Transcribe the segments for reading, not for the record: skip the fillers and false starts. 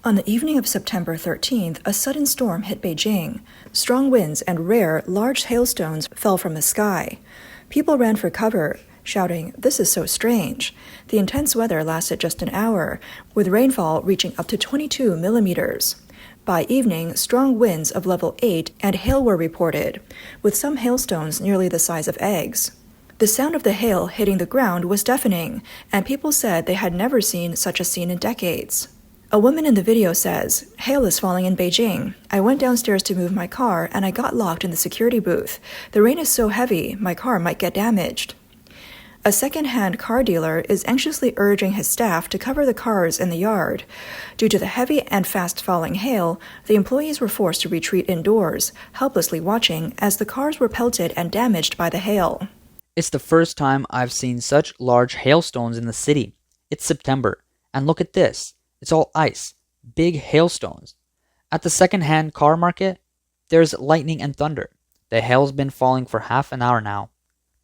On the evening of September 13th, a sudden storm hit Beijing. Strong winds and rare, large hailstones fell from the sky. People ran for cover, shouting, "This is so strange." The intense weather lasted just an hour, with rainfall reaching up to 22 millimeters. By evening, strong winds of level 8 and hail were reported, with some hailstones nearly the size of eggs. The sound of the hail hitting the ground was deafening, and people said they had never seen such a scene in decades. A woman in the video says, "Hail is falling in Beijing. I went downstairs to move my car and I got locked in the security booth. The rain is so heavy, my car might get damaged." A second-hand car dealer is anxiously urging his staff to cover the cars in the yard. Due to the heavy and fast-falling hail, the employees were forced to retreat indoors, helplessly watching as the cars were pelted and damaged by the hail. It's the first time I've seen such large hailstones in the city. It's September, and look at this. It's all ice, big hailstones. At the second-hand car market, there's lightning and thunder. The hail's been falling for half an hour now.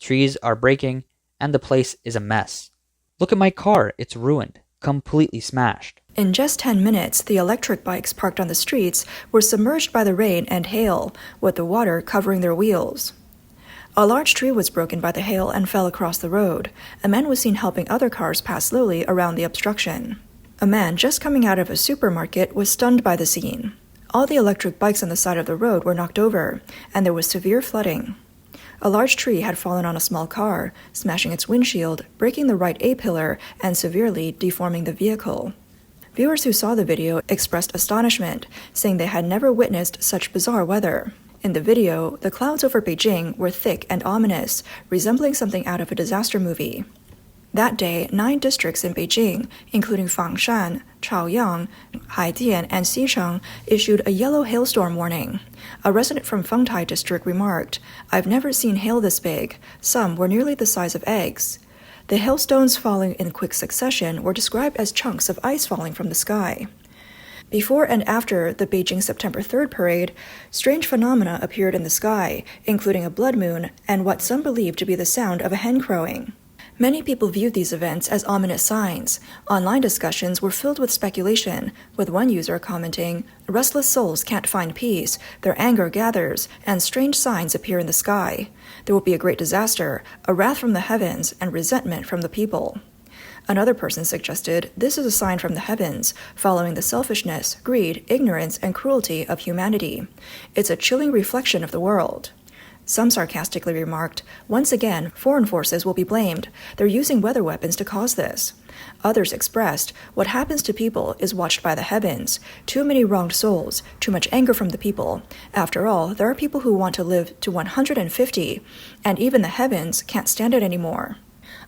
Trees are breaking, and the place is a mess. Look at my car, it's ruined, completely smashed. In just 10 minutes, the electric bikes parked on the streets were submerged by the rain and hail, with the water covering their wheels. A large tree was broken by the hail and fell across the road. A man was seen helping other cars pass slowly around the obstruction. A man just coming out of a supermarket was stunned by the scene. All the electric bikes on the side of the road were knocked over, and there was severe flooding. A large tree had fallen on a small car, smashing its windshield, breaking the right A-pillar, and severely deforming the vehicle. Viewers who saw the video expressed astonishment, saying they had never witnessed such bizarre weather. In the video, the clouds over Beijing were thick and ominous, resembling something out of a disaster movie. That day, 9 districts in Beijing, including Fangshan, Chaoyang, Haidian, and Xicheng, issued a yellow hailstorm warning. A resident from Fengtai district remarked, "I've never seen hail this big. Some were nearly the size of eggs." The hailstones falling in quick succession were described as chunks of ice falling from the sky. Before and after the Beijing September 3rd parade, strange phenomena appeared in the sky, including a blood moon and what some believe to be the sound of a hen crowing. Many people viewed these events as ominous signs. Online discussions were filled with speculation, with one user commenting, "Restless souls can't find peace, their anger gathers, and strange signs appear in the sky. There will be a great disaster, a wrath from the heavens, and resentment from the people." Another person suggested, "This is a sign from the heavens, following the selfishness, greed, ignorance, and cruelty of humanity. It's a chilling reflection of the world." Some sarcastically remarked, "Once again, foreign forces will be blamed. They're using weather weapons to cause this." Others expressed, "What happens to people is watched by the heavens. Too many wronged souls, too much anger from the people. After all, there are people who want to live to 150, and even the heavens can't stand it anymore."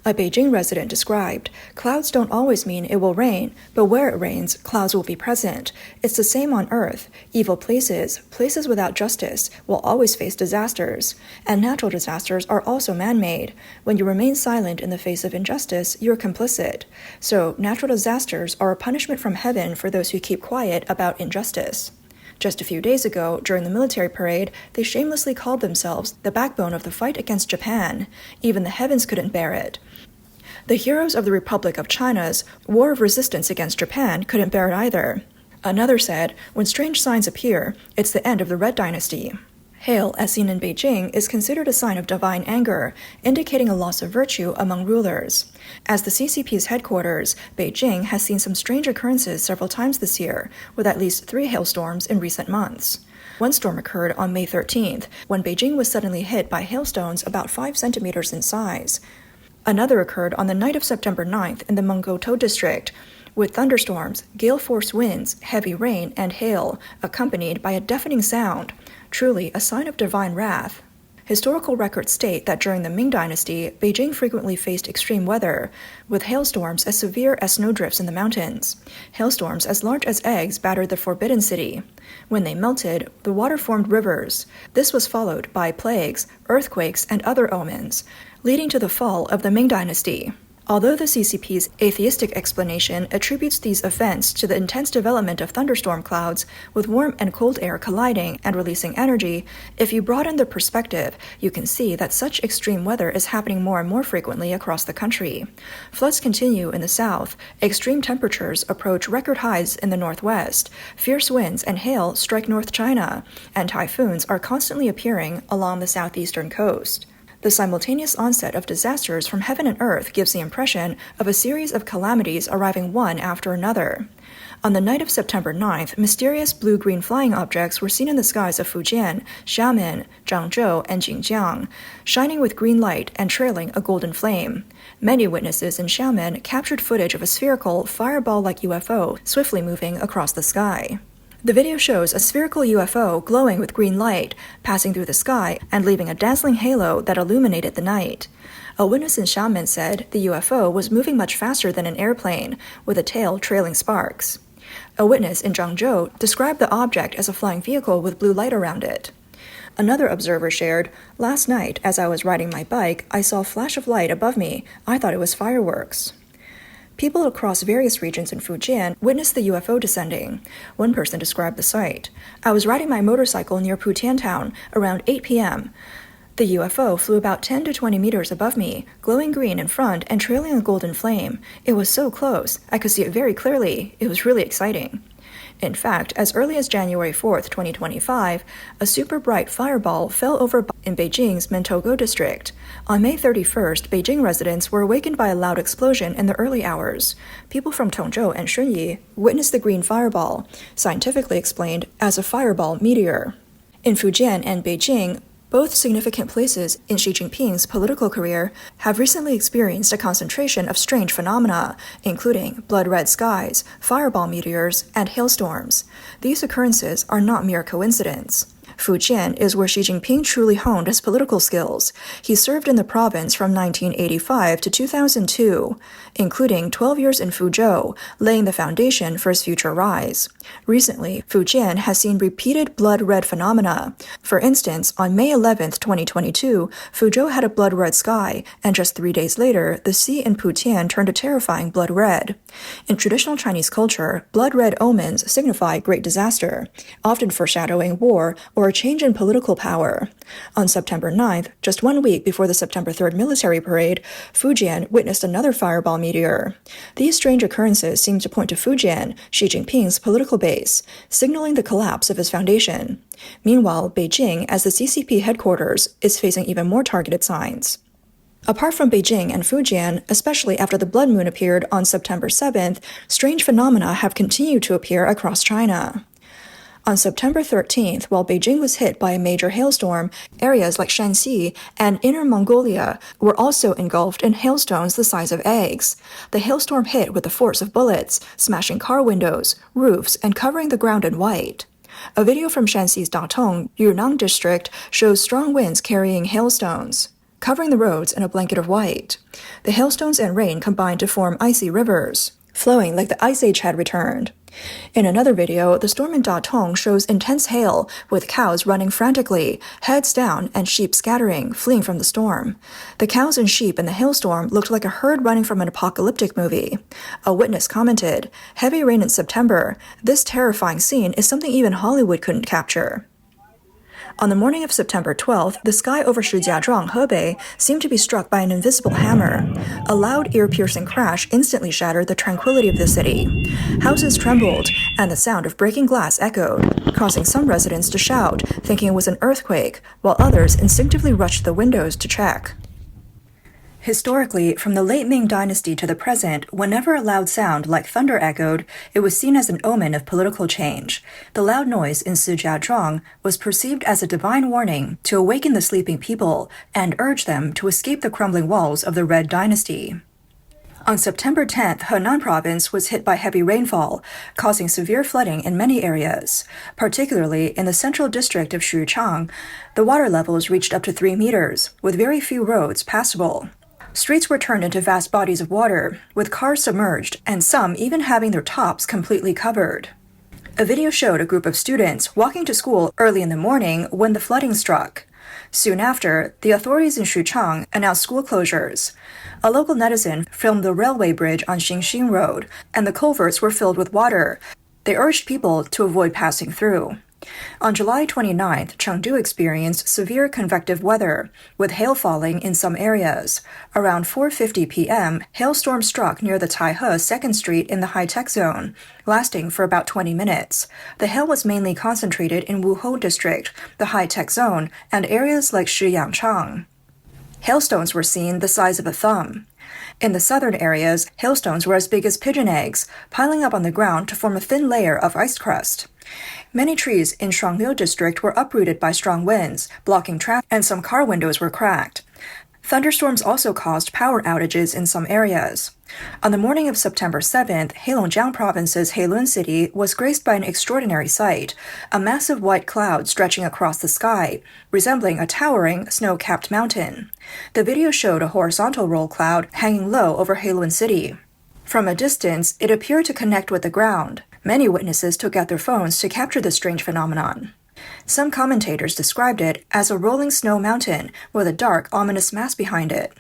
A Beijing resident described, "Clouds don't always mean it will rain, but where it rains, clouds will be present. It's the same on Earth. Evil places, places without justice, will always face disasters. And natural disasters are also man-made. When you remain silent in the face of injustice, you're complicit. So natural disasters are a punishment from heaven for those who keep quiet about injustice." Just a few days ago, during the military parade, they shamelessly called themselves the backbone of the fight against Japan. Even the heavens couldn't bear it. The heroes of the Republic of China's war of resistance against Japan couldn't bear it either. Another said, "When strange signs appear, it's the end of the Red Dynasty." Hail, as seen in Beijing, is considered a sign of divine anger, indicating a loss of virtue among rulers. As the CCP's headquarters, Beijing has seen some strange occurrences several times this year, with at least 3 hailstorms in recent months. One storm occurred on May 13th, when Beijing was suddenly hit by hailstones about 5 centimeters in size. Another occurred on the night of September 9th in the Mengoutou district, with thunderstorms, gale-force winds, heavy rain, and hail, accompanied by a deafening sound, truly a sign of divine wrath. Historical records state that during the Ming Dynasty, Beijing frequently faced extreme weather, with hailstorms as severe as snowdrifts in the mountains. Hailstorms as large as eggs battered the Forbidden City. When they melted, the water formed rivers. This was followed by plagues, earthquakes, and other omens, leading to the fall of the Ming Dynasty. Although the CCP's atheistic explanation attributes these events to the intense development of thunderstorm clouds, with warm and cold air colliding and releasing energy, if you broaden the perspective, you can see that such extreme weather is happening more and more frequently across the country. Floods continue in the south, extreme temperatures approach record highs in the northwest, fierce winds and hail strike North China, and typhoons are constantly appearing along the southeastern coast. The simultaneous onset of disasters from heaven and earth gives the impression of a series of calamities arriving one after another. On the night of September 9th, mysterious blue-green flying objects were seen in the skies of Fujian, Xiamen, Zhangzhou, and Jingjiang, shining with green light and trailing a golden flame. Many witnesses in Xiamen captured footage of a spherical, fireball-like UFO swiftly moving across the sky. The video shows a spherical UFO glowing with green light, passing through the sky and leaving a dazzling halo that illuminated the night. A witness in Xiamen said the UFO was moving much faster than an airplane, with a tail trailing sparks. A witness in Zhangzhou described the object as a flying vehicle with blue light around it. Another observer shared, "Last night, as I was riding my bike, I saw a flash of light above me. I thought it was fireworks." People across various regions in Fujian witnessed the UFO descending. One person described the sight. "I was riding my motorcycle near Putian town around 8 p.m. The UFO flew about 10 to 20 meters above me, glowing green in front and trailing a golden flame. It was so close, I could see it very clearly. It was really exciting." In fact, as early as January 4, 2025, a super bright fireball fell over in Beijing's Mentogo district. On May 31st, Beijing residents were awakened by a loud explosion in the early hours. People from Tongzhou and Shunyi witnessed the green fireball, scientifically explained as a fireball meteor. In Fujian and Beijing, both significant places in Xi Jinping's political career, have recently experienced a concentration of strange phenomena, including blood-red skies, fireball meteors, and hailstorms. These occurrences are not mere coincidence. Fujian is where Xi Jinping truly honed his political skills. He served in the province from 1985 to 2002, including 12 years in Fuzhou, laying the foundation for his future rise. Recently, Fujian has seen repeated blood-red phenomena. For instance, on May 11, 2022, Fuzhou had a blood-red sky, and just 3 days later, the sea in Putian turned a terrifying blood red. In traditional Chinese culture, blood-red omens signify great disaster, often foreshadowing war or a change in political power. On September 9th, just 1 week before the September 3rd military parade, Fujian witnessed another fireball meteor. These strange occurrences seem to point to Fujian, Xi Jinping's political base, signaling the collapse of his foundation. Meanwhile, Beijing, as the CCP headquarters, is facing even more targeted signs. Apart from Beijing and Fujian, especially after the blood moon appeared on September 7th, strange phenomena have continued to appear across China. On September 13th, while Beijing was hit by a major hailstorm, areas like Shanxi and Inner Mongolia were also engulfed in hailstones the size of eggs. The hailstorm hit with the force of bullets, smashing car windows, roofs, and covering the ground in white. A video from Shanxi's Datong, Yunnan district, shows strong winds carrying hailstones, covering the roads in a blanket of white. The hailstones and rain combined to form icy rivers, flowing like the Ice Age had returned. In another video, the storm in Datong shows intense hail, with cows running frantically, heads down, and sheep scattering, fleeing from the storm. The cows and sheep in the hailstorm looked like a herd running from an apocalyptic movie. A witness commented, "Heavy rain in September. This terrifying scene is something even Hollywood couldn't capture." On the morning of September 12th, the sky over Shijiazhuang, Hebei, seemed to be struck by an invisible hammer. A loud, ear-piercing crash instantly shattered the tranquility of the city. Houses trembled, and the sound of breaking glass echoed, causing some residents to shout, thinking it was an earthquake, while others instinctively rushed to the windows to check. Historically, from the late Ming Dynasty to the present, whenever a loud sound like thunder echoed, it was seen as an omen of political change. The loud noise in Shijiazhuang was perceived as a divine warning to awaken the sleeping people and urge them to escape the crumbling walls of the Red Dynasty. On September 10th, Henan province was hit by heavy rainfall, causing severe flooding in many areas. Particularly in the central district of Xuchang, the water levels reached up to 3 meters, with very few roads passable. Streets were turned into vast bodies of water, with cars submerged and some even having their tops completely covered. A video showed a group of students walking to school early in the morning when the flooding struck. Soon after, the authorities in Xuchang announced school closures. A local netizen filmed the railway bridge on Xingxin Road, and the culverts were filled with water. They urged people to avoid passing through. On July 29th, Chengdu experienced severe convective weather, with hail falling in some areas. Around 4:50 p.m., hailstorm struck near the Taihe 2nd Street in the high-tech zone, lasting for about 20 minutes. The hail was mainly concentrated in Wuhou District, the high-tech zone, and areas like Shiyangchang. Hailstones were seen the size of a thumb. In the southern areas, hailstones were as big as pigeon eggs, piling up on the ground to form a thin layer of ice crust. Many trees in Shuangliu district were uprooted by strong winds, blocking traffic, and some car windows were cracked. Thunderstorms also caused power outages in some areas. On the morning of September 7th, Heilongjiang Province's Heilun City was graced by an extraordinary sight, a massive white cloud stretching across the sky, resembling a towering, snow-capped mountain. The video showed a horizontal roll cloud hanging low over Heilun City. From a distance, it appeared to connect with the ground. Many witnesses took out their phones to capture the strange phenomenon. Some commentators described it as a rolling snow mountain with a dark, ominous mass behind it.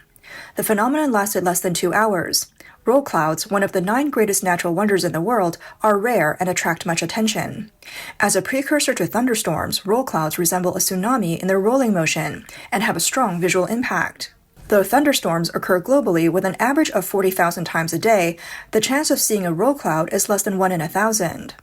The phenomenon lasted less than 2 hours. Roll clouds, one of the 9 greatest natural wonders in the world, are rare and attract much attention. As a precursor to thunderstorms, roll clouds resemble a tsunami in their rolling motion and have a strong visual impact. Though thunderstorms occur globally with an average of 40,000 times a day, the chance of seeing a roll cloud is less than 1 in 1,000.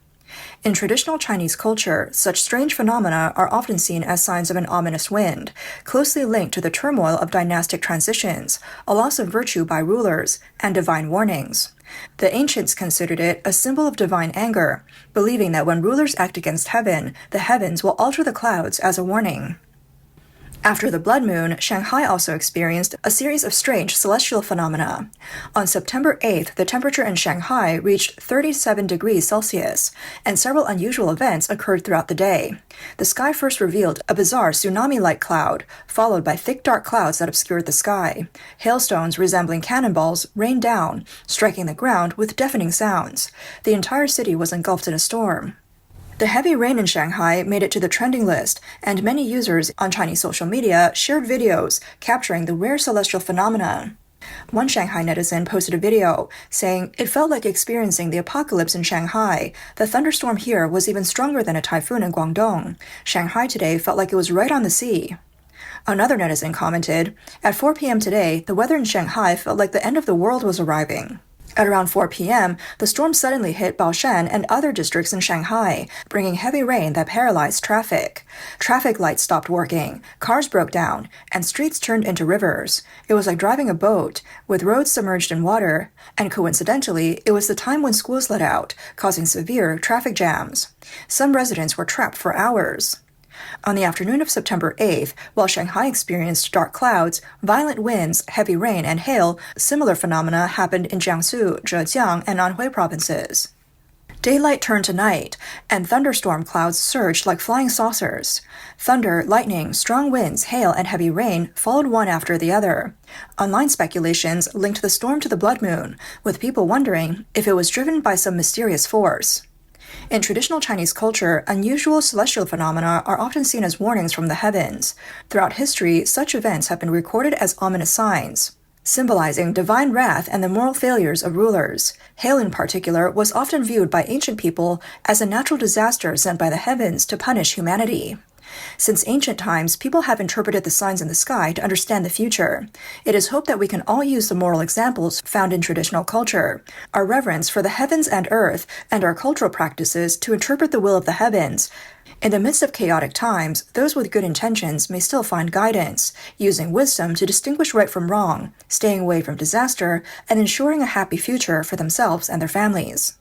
In traditional Chinese culture, such strange phenomena are often seen as signs of an ominous wind, closely linked to the turmoil of dynastic transitions, a loss of virtue by rulers, and divine warnings. The ancients considered it a symbol of divine anger, believing that when rulers act against heaven, the heavens will alter the clouds as a warning. After the blood moon, Shanghai also experienced a series of strange celestial phenomena. On September 8th, the temperature in Shanghai reached 37 degrees Celsius, and several unusual events occurred throughout the day. The sky first revealed a bizarre tsunami-like cloud, followed by thick dark clouds that obscured the sky. Hailstones resembling cannonballs rained down, striking the ground with deafening sounds. The entire city was engulfed in a storm. The heavy rain in Shanghai made it to the trending list, and many users on Chinese social media shared videos capturing the rare celestial phenomena. One Shanghai netizen posted a video saying, "It felt like experiencing the apocalypse in Shanghai. The thunderstorm here was even stronger than a typhoon in Guangdong. Shanghai today felt like it was right on the sea." Another netizen commented, "At 4 p.m. today, the weather in Shanghai felt like the end of the world was arriving." At around 4 p.m., the storm suddenly hit Baoshan and other districts in Shanghai, bringing heavy rain that paralyzed traffic. Traffic lights stopped working, cars broke down, and streets turned into rivers. It was like driving a boat, with roads submerged in water, and coincidentally, it was the time when schools let out, causing severe traffic jams. Some residents were trapped for hours. On the afternoon of September 8th, while Shanghai experienced dark clouds, violent winds, heavy rain, and hail, similar phenomena happened in Jiangsu, Zhejiang, and Anhui provinces. Daylight turned to night, and thunderstorm clouds surged like flying saucers. Thunder, lightning, strong winds, hail, and heavy rain followed one after the other. Online speculations linked the storm to the blood moon, with people wondering if it was driven by some mysterious force. In traditional Chinese culture, unusual celestial phenomena are often seen as warnings from the heavens. Throughout history, such events have been recorded as ominous signs, symbolizing divine wrath and the moral failures of rulers. Hail in particular was often viewed by ancient people as a natural disaster sent by the heavens to punish humanity. Since ancient times, people have interpreted the signs in the sky to understand the future. It is hoped that we can all use the moral examples found in traditional culture, our reverence for the heavens and earth, and our cultural practices to interpret the will of the heavens. In the midst of chaotic times, those with good intentions may still find guidance, using wisdom to distinguish right from wrong, staying away from disaster, and ensuring a happy future for themselves and their families.